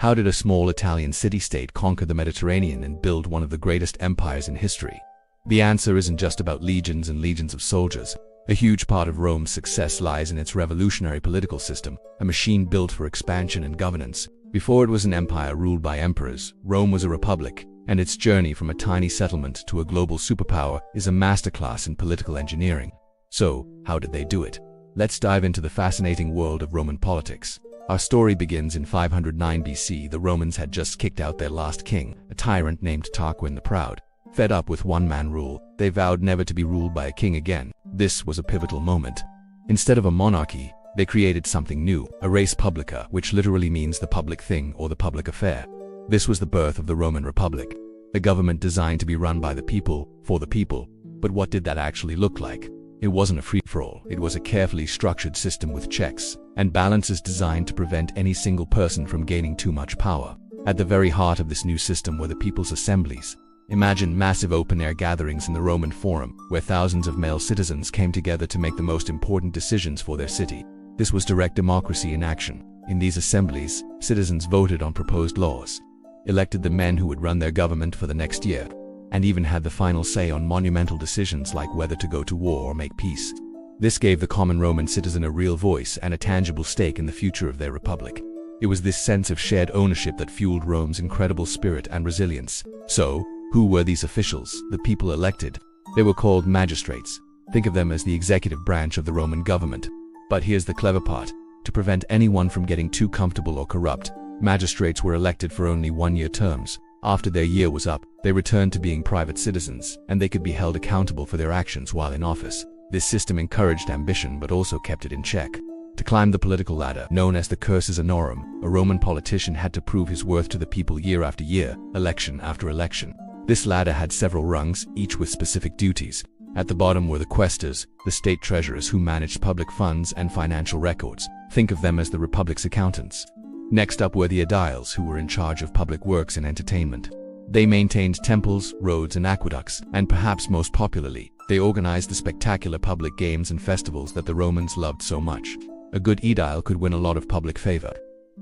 How did a small Italian city-state conquer the Mediterranean and build one of the greatest empires in history? The answer isn't just about legions and legions of soldiers. A huge part of Rome's success lies in its revolutionary political system, a machine built for expansion and governance. Before it was an empire ruled by emperors, Rome was a republic, and its journey from a tiny settlement to a global superpower is a masterclass in political engineering. So, how did they do it? Let's dive into the fascinating world of Roman politics. Our story begins in 509 BC. The Romans had just kicked out their last king, a tyrant named Tarquin the Proud. Fed up with one-man rule, they vowed never to be ruled by a king again. This was a pivotal moment. Instead of a monarchy, they created something new, a res publica, which literally means the public thing or the public affair. This was the birth of the Roman Republic, a government designed to be run by the people, for the people. But what did that actually look like? It wasn't a free-for-all. It was a carefully structured system with checks and balances designed to prevent any single person from gaining too much power. At the very heart of this new system were the people's assemblies. Imagine massive open-air gatherings in the Roman Forum, where thousands of male citizens came together to make the most important decisions for their city. This was direct democracy in action. In these assemblies, citizens voted on proposed laws, elected the men who would run their government for the next year, and even had the final say on monumental decisions like whether to go to war or make peace. This gave the common Roman citizen a real voice and a tangible stake in the future of their republic. It was this sense of shared ownership that fueled Rome's incredible spirit and resilience. So, who were these officials, the people elected? They were called magistrates. Think of them as the executive branch of the Roman government. But here's the clever part. To prevent anyone from getting too comfortable or corrupt, magistrates were elected for only one-year terms. After their year was up, they returned to being private citizens, and they could be held accountable for their actions while in office. This system encouraged ambition but also kept it in check. To climb the political ladder, known as the cursus honorum, a Roman politician had to prove his worth to the people year after year, election after election. This ladder had several rungs, each with specific duties. At the bottom were the quaestors, the state treasurers who managed public funds and financial records. Think of them as the republic's accountants. Next up were the aediles, who were in charge of public works and entertainment. They maintained temples, roads, and aqueducts, and perhaps most popularly, they organized the spectacular public games and festivals that the Romans loved so much. A good aedile could win a lot of public favor.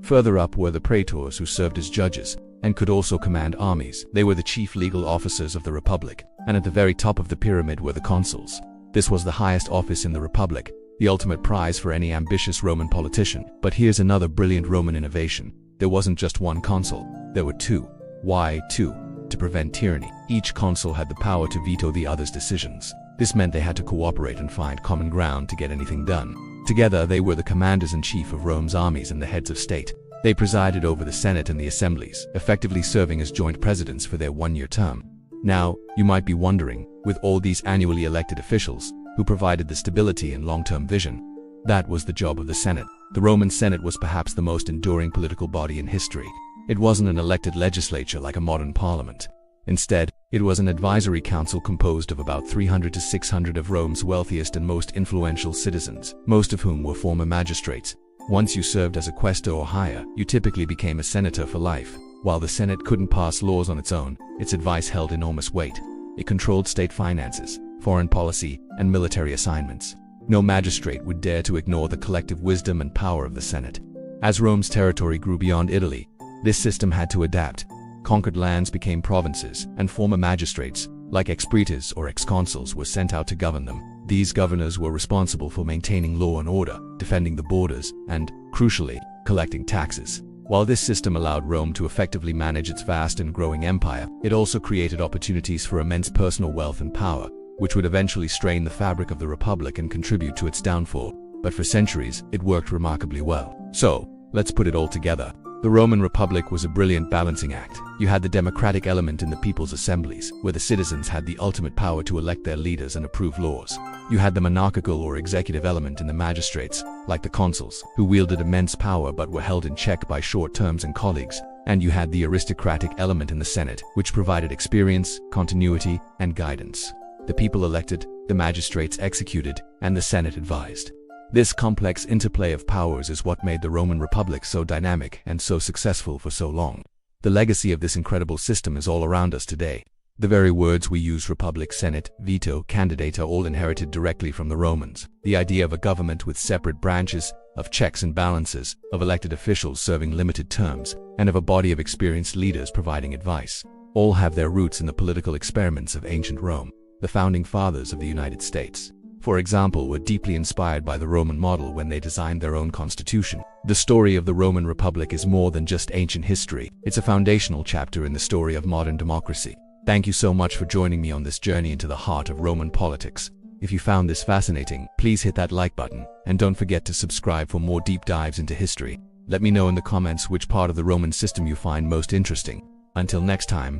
Further up were the praetors, who served as judges and could also command armies. They were the chief legal officers of the republic, and at the very top of the pyramid were the consuls. This was the highest office in the republic, the ultimate prize for any ambitious Roman politician. But here's another brilliant Roman innovation. There wasn't just one consul, there were two. Why two? To prevent tyranny. Each consul had the power to veto the other's decisions. This meant they had to cooperate and find common ground to get anything done. Together, they were the commanders-in-chief of Rome's armies and the heads of state. They presided over the Senate and the assemblies, effectively serving as joint presidents for their one-year term. Now, you might be wondering, with all these annually elected officials, who provided the stability and long-term vision? That was the job of the Senate. The Roman Senate was perhaps the most enduring political body in history. It wasn't an elected legislature like a modern parliament. Instead, it was an advisory council composed of about 300 to 600 of Rome's wealthiest and most influential citizens, most of whom were former magistrates. Once you served as a quaestor or higher, you typically became a senator for life. While the Senate couldn't pass laws on its own, its advice held enormous weight. It controlled state finances, foreign policy, and military assignments. No magistrate would dare to ignore the collective wisdom and power of the Senate. As Rome's territory grew beyond Italy, this system had to adapt. Conquered lands became provinces, and former magistrates, like ex-praetors or ex-consuls, were sent out to govern them. These governors were responsible for maintaining law and order, defending the borders, and, crucially, collecting taxes. While this system allowed Rome to effectively manage its vast and growing empire, it also created opportunities for immense personal wealth and power, which would eventually strain the fabric of the republic and contribute to its downfall. But for centuries, it worked remarkably well. So, let's put it all together. The Roman Republic was a brilliant balancing act. You had the democratic element in the people's assemblies, where the citizens had the ultimate power to elect their leaders and approve laws. You had the monarchical or executive element in the magistrates, like the consuls, who wielded immense power but were held in check by short terms and colleagues. And you had the aristocratic element in the Senate, which provided experience, continuity, and guidance. The people elected, the magistrates executed, and the Senate advised. This complex interplay of powers is what made the Roman Republic so dynamic and so successful for so long. The legacy of this incredible system is all around us today. The very words we use, republic, senate, veto, candidate, are all inherited directly from the Romans. The idea of a government with separate branches, of checks and balances, of elected officials serving limited terms, and of a body of experienced leaders providing advice. All have their roots in the political experiments of ancient Rome. The founding fathers of the United States, for example, were deeply inspired by the Roman model when they designed their own constitution. The story of the Roman Republic is more than just ancient history. It's a foundational chapter in the story of modern democracy. Thank you so much for joining me on this journey into the heart of Roman politics. If you found this fascinating, please hit that like button, and don't forget to subscribe for more deep dives into history. Let me know in the comments which part of the Roman system you find most interesting. Until next time,